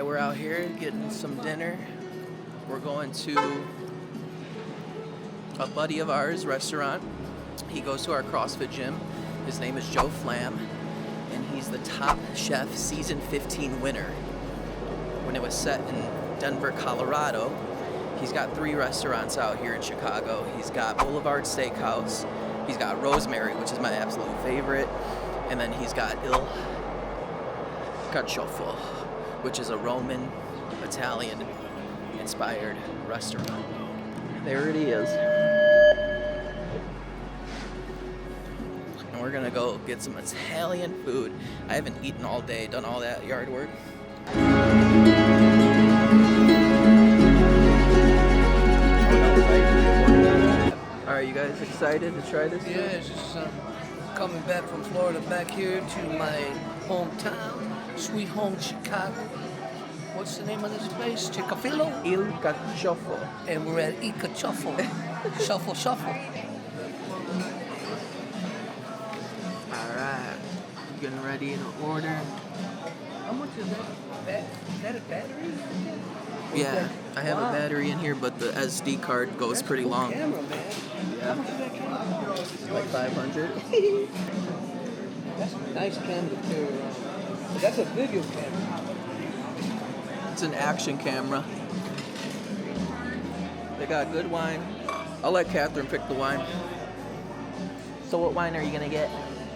Alright, we're out here getting some dinner. We're going to a buddy of ours restaurant. He goes to our CrossFit gym. His name is Joe Flamm, and he's the Top Chef Season 15 winner. When it was set in Denver, Colorado, he's got 3 restaurants out here in Chicago. He's got Boulevard Steakhouse, he's got Rosemary, which is my absolute favorite, and then he's got Il Carciofo, which is a Roman, Italian inspired restaurant. There it is. And we're gonna go get some Italian food. I haven't eaten all day, done all that yard work. Are you guys excited to try this? Yes, coming back from Florida back here to my hometown, sweet home Chicago. What's the name of this place? Chicafilo? Il Carciofo. And we're at Il Carciofo. Shuffle, shuffle. Alright, getting ready to order. How much is that? Is that a battery? Yeah, I have a battery in here, but the SD card goes pretty long. Camera, man. Yeah. Like 500. That's a nice camera to carry around. That's a video camera. It's an action camera. They got good wine. I'll let Kathryn pick the wine. So what wine are you gonna get?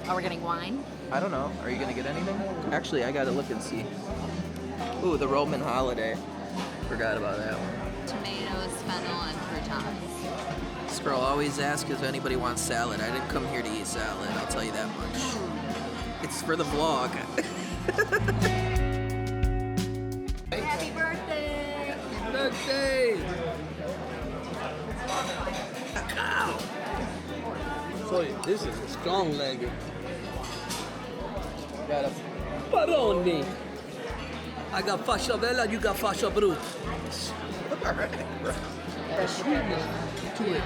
Are we getting wine? I don't know. Are you gonna get anything? Actually, I gotta look and see. Ooh, the Roman holiday. Forgot about that one. Tomatoes, fennel, and croutons. This girl always asks if anybody wants salad. I didn't come here to eat salad, I'll tell you that much. It's for the vlog. Happy birthday! Happy birthday! Ow! So this is a strong legger. Got a Paroni. I got fascia bella, you got fascia brutta. That's sweetness to it.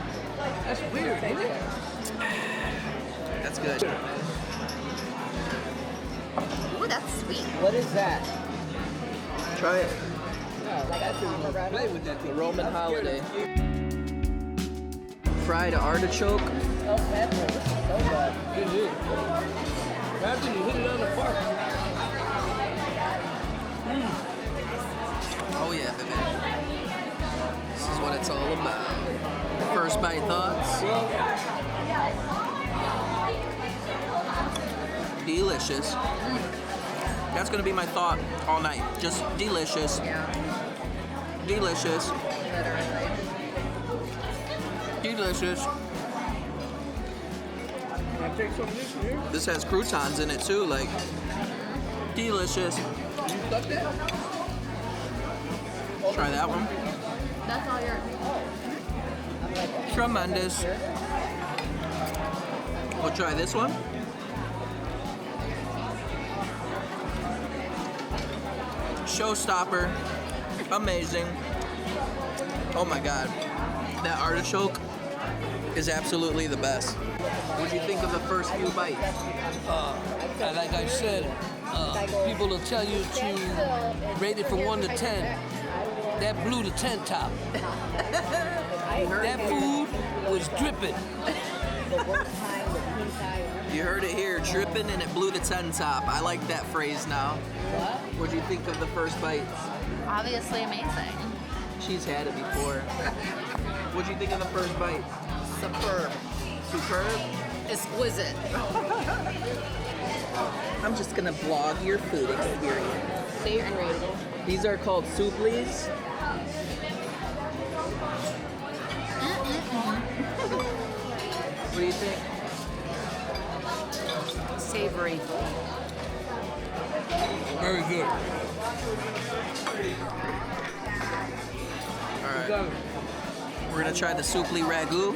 That's weird, ain't it? That's good. Ooh, that's sweet. What is that? Try it. Play with that The thing. Roman holiday. Fried artichoke. Good hit. After you hit it on the park. Oh yeah, baby. This is what it's all about. First bite thoughts. Delicious. That's gonna be my thought all night. Just delicious. Yeah. Delicious. Literally. Delicious. Can I take some of this here? This has croutons in it too, like delicious. You got that? Try that one. That's all yours. Tremendous. We'll try this one. Showstopper. Amazing. Oh my god. That artichoke is absolutely the best. What do you think of the first few bites? Like I said, people will tell you to rate it from 1 to 10. That blew the 10 top. That food was dripping. You heard it here, dripping and it blew the 10 top. I like that phrase now. What do you think of the first bites? Obviously amazing. She's had it before. What do you think of the first bite? Superb. Superb? Exquisite. I'm just gonna vlog your food experience. Favorite. These are called souplis. What do you think? Savory. Very good. All right. We're gonna try the soupli ragu.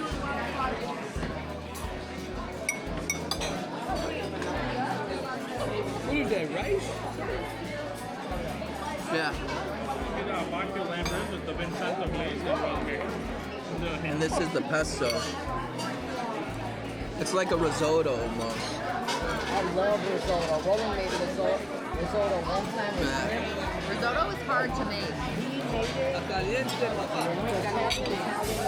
What is that, rice? Yeah. And this is the pesto. It's like a risotto almost. I love risotto. Roland made risotto Risotto one time a Yeah. year. Risotto is hard to make. He made it. Caliente, papá. Italian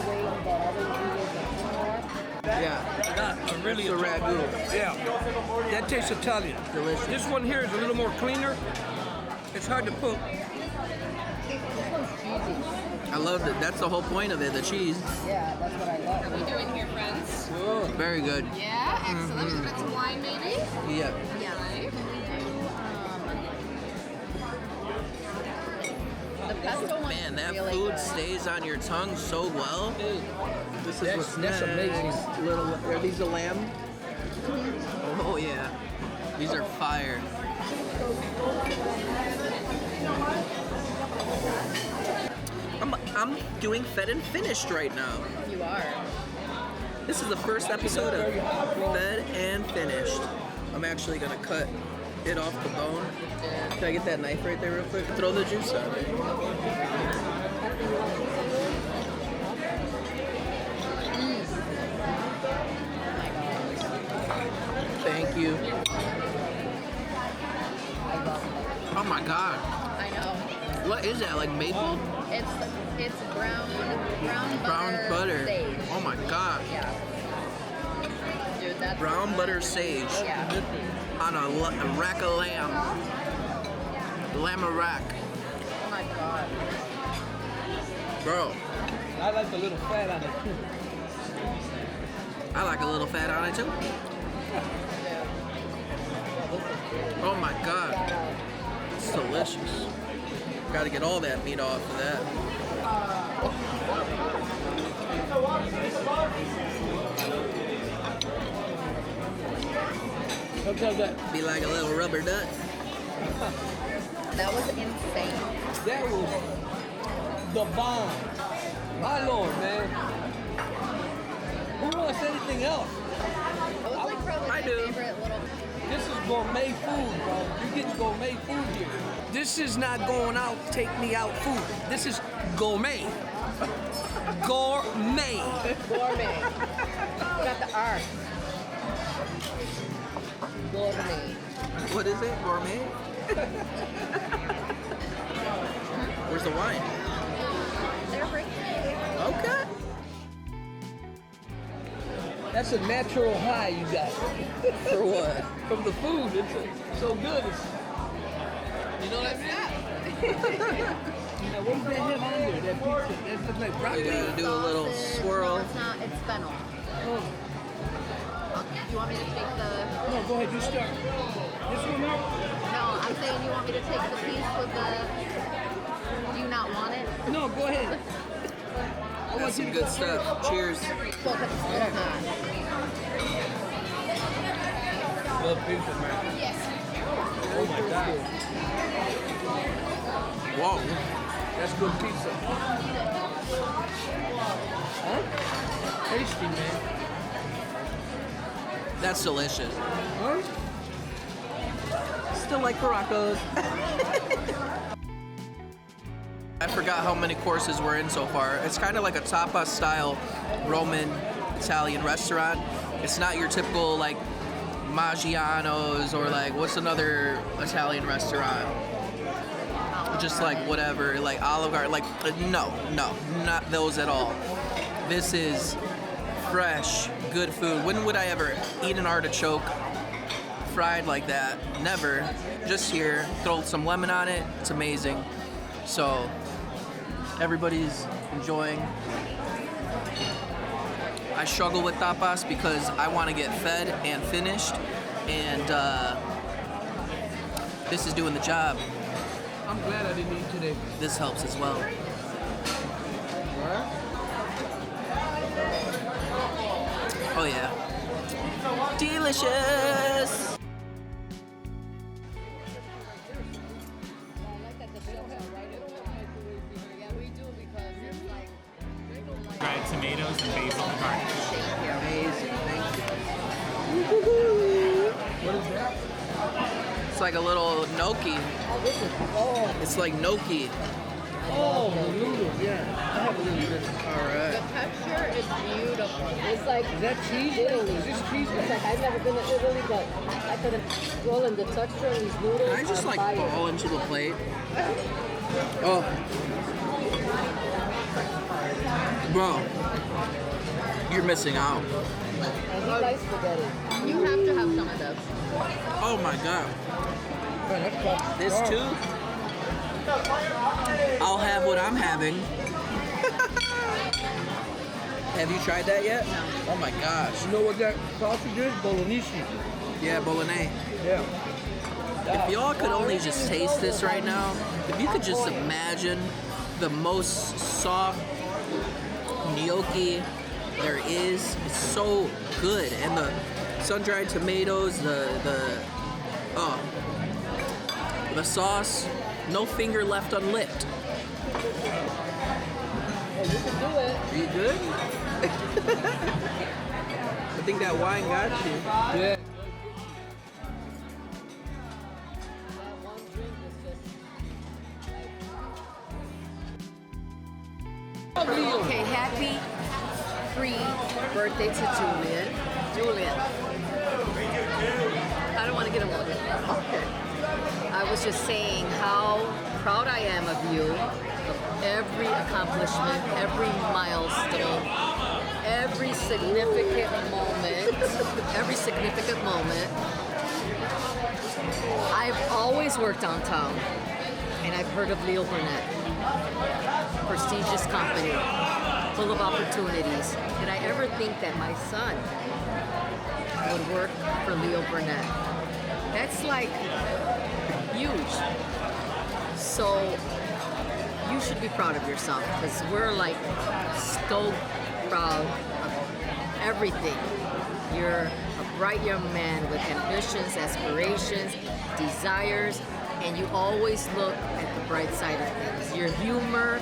way that other ingredients are Yeah. That's a really It's a ragu. Yeah, that tastes Italian. Delicious. This one here is a little more cleaner. It's hard to cook. This one's cheesy. I love it. That's the whole point of it, the cheese. Yeah, that's what I love. How we doing here, friends? Very good. Yeah, excellent. We've got some wine, maybe? Yeah. Yeah. Right. The pesto one's Man, that really food good. stays on your tongue so well. This is That's- what's that's amazing. next. Little, are these a lamb? Oh yeah. These are fire. I'm doing fed and finished right now. You are. This is the first episode of Fed and Finished. I'm actually gonna cut it off the bone. Can I get that knife right there real quick? Throw the juice out. Thank you. Oh my god. I know. What is that? Like maple? It's brown Brown butter. sage. Oh my god. Yeah. Dude, that's Brown butter sage Yeah. on a rack of lamb. Lamb a rack. Oh my god. Bro, I like the little fat on it too. I like a little fat on it too. Oh my god. It's delicious. Gotta get all that meat off of that. Sometimes that Be like a little rubber duck. That was insane. was the bomb. My lord, man. Who wants anything else? That was like probably I my do. favorite little. This is gourmet food, bro. You're getting gourmet food here. This is not going out, take me out food. This is gourmet. Gourmet. Gourmet. Got the R. Gourmet. What is it? Gourmet? Where's the wine? They're bringing it. Okay. That's a natural high you got For what? from the food. It's so good. You know what I mean? Now, what does that have on there? That pizza? That looks like We broccoli. gotta do a little Sausage. swirl. No, it's not. It's fennel. Oh, You want me to take the? no, go ahead. You start. This one here? No, I'm saying you want me to take the piece with the. Do you not want it? No, go ahead. That's some good stuff. Cheers. Well, 'cause it's still hot. Love pizza, man. Yes. Oh my God. Whoa. That's good pizza. Huh? Tasty, man. That's delicious. Huh? Still like Caracos. I forgot how many courses we're in so far. It's kind of like a tapas style Roman Italian restaurant. It's not your typical like Maggiano's or like what's another Italian restaurant? Just like whatever, like Olive Garden. Like no, not those at all. This is fresh, good food. When would I ever eat an artichoke fried like that? Never. Just here, throw some lemon on it. It's amazing. So everybody's enjoying. I struggle with tapas because I want to get fed and finished, and this is doing the job. I'm glad I didn't eat today. This helps as well. Oh yeah. Delicious! Dried tomatoes and basil and garnish. Amazing, thank you. What is that? It's like a little gnocchi. It's like gnocchi. Oh, the noodles, yeah. I have a little bit. All The right. texture is beautiful. It's like Is that cheese? Italy. Is this cheese? It's like I've never been to Italy, but I couldn't. Roland, the texture of these noodles Can I just are like fire. fall into the plate? Oh. Bro, you're missing out. And he likes spaghetti. You have to have some of those. Oh my god. Man, that's tough. This too? I'll have what I'm having. Have you tried that yet? No. Oh my gosh. You know what that sausage is? Bolognese. Yeah, bolognese. Yeah. If y'all could only just taste this right now, if you could just imagine the most soft gnocchi there is, it's so good. And the sun-dried tomatoes, the sauce, no finger left unlicked. You can do it. Are you good? I think that wine got you. Yeah. That one drink is just Okay, happy pre-birthday to Julian. Julian. I don't want to get emotional. Okay. I was just saying how proud I am of you, of every accomplishment, every milestone, every significant moment. I've always worked downtown, and I've heard of Leo Burnett. Prestigious company, full of opportunities. Did I ever think that my son would work for Leo Burnett? That's like huge. So you should be proud of yourself because we're like stoked proud of everything. You're a bright young man with ambitions, aspirations, desires, and you always look at the bright side of things. Your humor,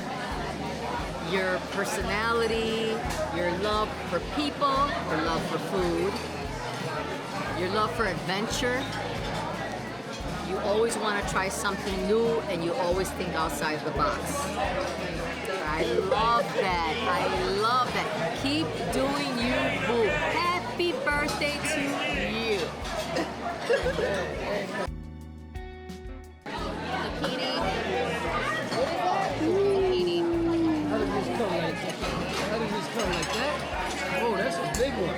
your personality, your love for people, your love for food, your love for adventure. You always want to try something new and you always think outside the box. I love that. I love that. Keep doing you, boo. Happy birthday to you. Zucchini. How does this come like that? How does this come like that? Oh, that's a big one.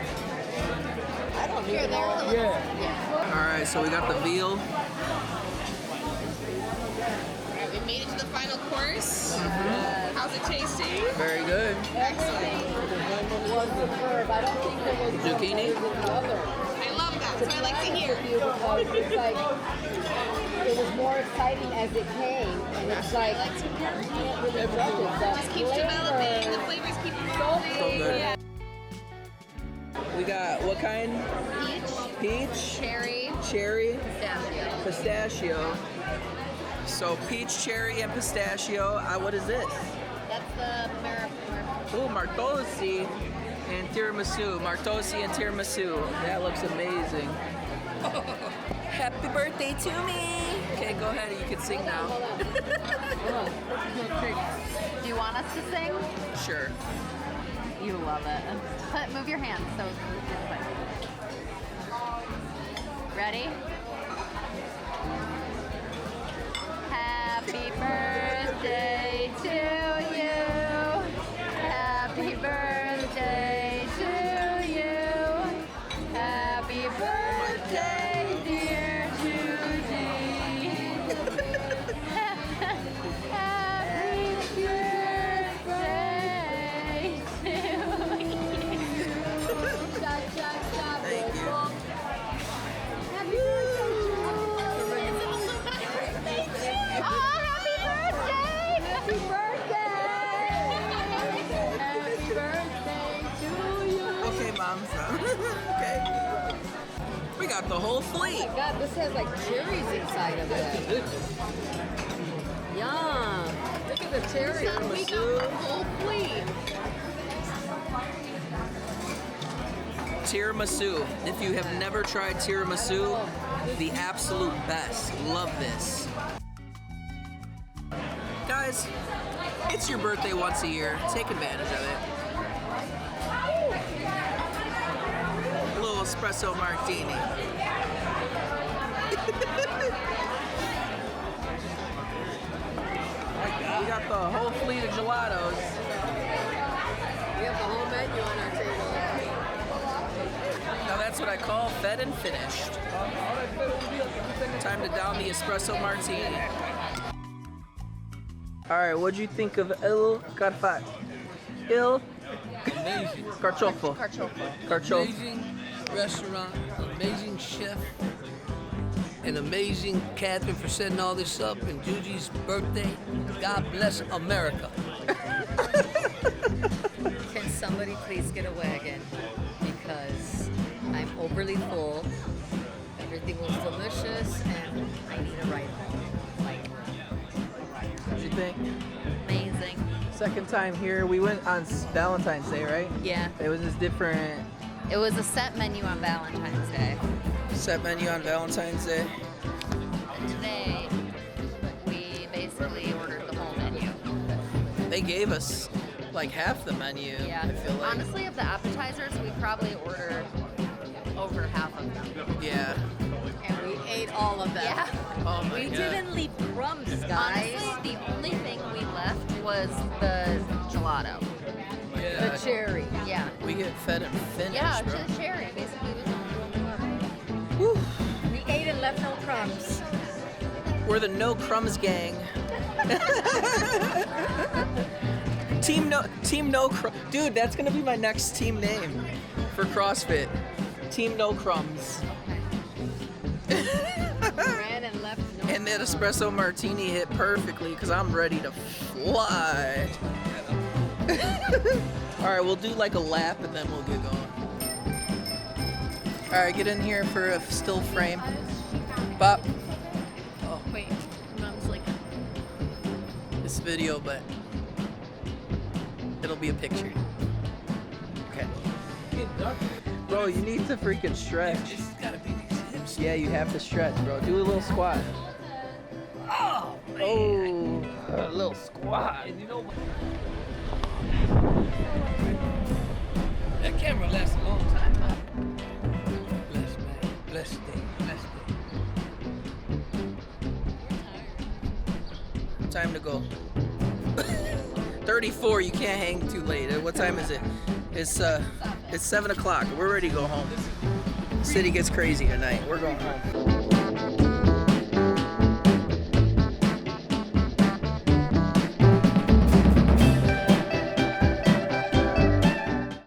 Here, there. Yeah. All right, so we got the veal. Alright, we made it to the final course. How's it tasting? Very good. Excellent. Was superb. I don't think there was Zucchini? I love that. That's what I like to hear. because it's like it was more exciting as it came, and it's like I like to hear. you can't really judge it. The Just keeps developing. The flavors keep evolving. So good. Yeah. We got what kind? Peach, Cherry. cherry, Pistachio. pistachio. So peach, cherry, and pistachio. What is this? That's the Oh, martosi and tiramisu. Martosi and tiramisu. That looks amazing. Happy birthday to me. Okay, go ahead. You can sing now. Do you want us to sing? Sure. You love it. Move your hands so it's quick. Ready? Happy birthday to you. Happy birthday to you. Happy birthday, dear Judy. Happy birthday to you. Thank you. Happy birthday, oh, happy birthday! Happy birthday to you! Okay, Mom. Okay. We got the whole fleet. God, this has like cherries inside of it. Yum. Look at the cherries. We got the whole fleet. Tiramisu. If you have never tried tiramisu, the absolute best. Love this. Guys, guys, it's your birthday once a year. Take advantage of it. A little espresso martini. We got the whole fleet of gelatos. We have the whole menu on our table. Now that's what I call fed and finished. Time to down the espresso martini. All right, what'd you think of Il Carciofo? Il Amazing. Carciofo. Carciofo. Amazing restaurant, amazing chef, and amazing Kathryn for setting all this up, and Juji's birthday. God bless America. Can somebody please get a wagon? Because I'm overly full. Everything was delicious, and I need a ride home. Like, What'd you think? Amazing. Second time here. We went on Valentine's Day, right? Yeah. It was this different It was a set menu on Valentine's Day. set menu on Valentine's Day. And today, we basically ordered the whole menu. They gave us like half the menu. Yeah. I feel like. Honestly, of the appetizers, we probably ordered over half of them. Yeah. and we ate all of them. Yeah. Oh my We God. didn't leave crumbs, guys. Honestly, the only thing we left was the gelato. Yeah. The cherry. Yeah. We get fed and finished, Yeah, bro. just cherry. Basically, was the only one we left. Woo. We ate and left no crumbs. We're the No Crumbs gang. Team No Crumbs. Dude, that's gonna be my next team name for CrossFit. Team No Crumbs. Ran and left no And that crumbs. espresso martini hit perfectly because I'm ready to fly. All right, we'll do like a lap and then we'll get going. All right, get in here for a still frame. Bop. Oh, Wait, mom's like, this video, but it'll be a picture. Okay. Bro, you need to freaking stretch. It's gotta be these hips. Yeah, you have to stretch, bro. Do a little squat. Oh, Oh, a little squat. and you know what? That camera lasts a long time, man. Blessed man, blessed day, blessed day. Time to go. 34, you can't hang too late. What time is it? It's 7 o'clock. We're ready to go home. City gets crazy tonight. We're going home.